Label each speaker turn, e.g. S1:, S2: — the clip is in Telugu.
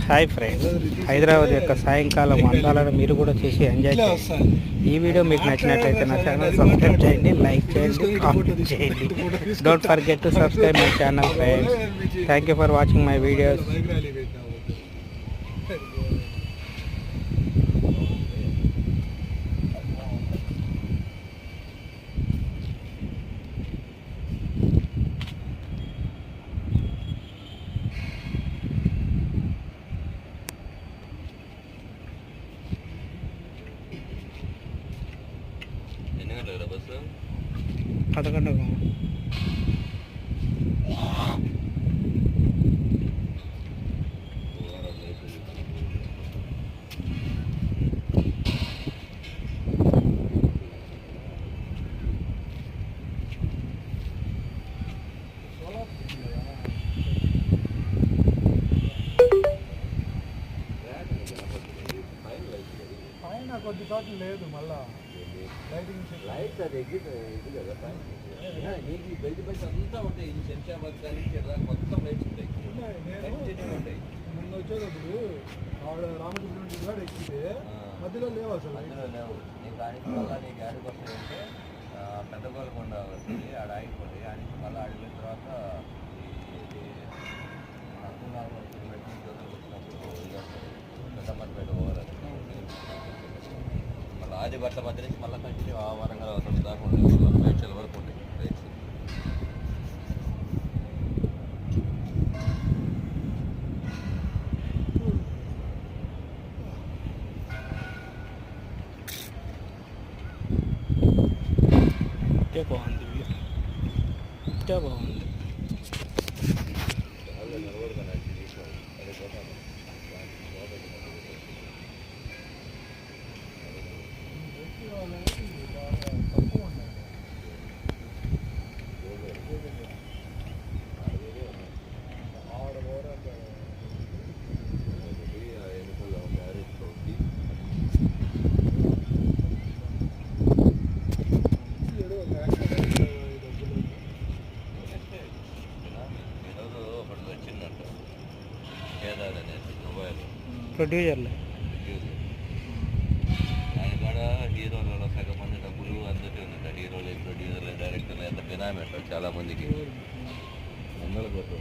S1: హాయ్ ఫ్రెండ్స్, హైదరాబాద్ యొక్క సాయంకాలం అందాలను మీరు కూడా చూసి ఎంజాయ్ చేయండి. ఈ వీడియో మీకు నచ్చినట్లయితే నా ఛానల్ సబ్స్క్రైబ్ చేయండి, లైక్ చేయండి, కామెంట్ చేయండి. Don't forget to subscribe my channel friends. Thank you for watching my videos. పదకొండు పైన కొద్ది చోట్ల లేదు. మళ్ళా లైట్ అది ఇది కదా నీకు బయట బయట అంతా ఉంటాయి. ఈ శంషాబాద్ కానీ మొత్తం లైట్స్ ఉంటాయి. మొన్న వచ్చేటప్పుడు ఆవిడ రామకృష్ణ కూడా ఎక్కితే మధ్యలో లేవు, అసలు మధ్యలో లేవు. నీకు ఆడికి మళ్ళీ నీకు ఆడికి వస్తాయంటే పెద్ద గోల్కొండ వస్తుంది, ఆడ ఆగిపోతాయి. ఆడికి మళ్ళీ ఆడిపోయిన తర్వాత పెద్దపల్లిపేట పోవాలి. మళ్ళీ ఆది బట్ల మధ్య నుంచి మళ్ళీ కంటిన్యూ ఆ వరంగల్ అవసరం దాకా ఉంటాయి. మేడ్చల్ వరకు ఉంటాయి రైట్స్. బాగుంది, బాగుంది. ప్రొడ్యూసర్లే ఆయన కాడ హీరోలలో సగం మంది డబ్బులు అందరికీ ఉందంట. హీరోలు, ప్రొడ్యూసర్లు, డైరెక్టర్లు ఎంత బినామీ అంటారు చాలా మందికి. 100 కోట్లు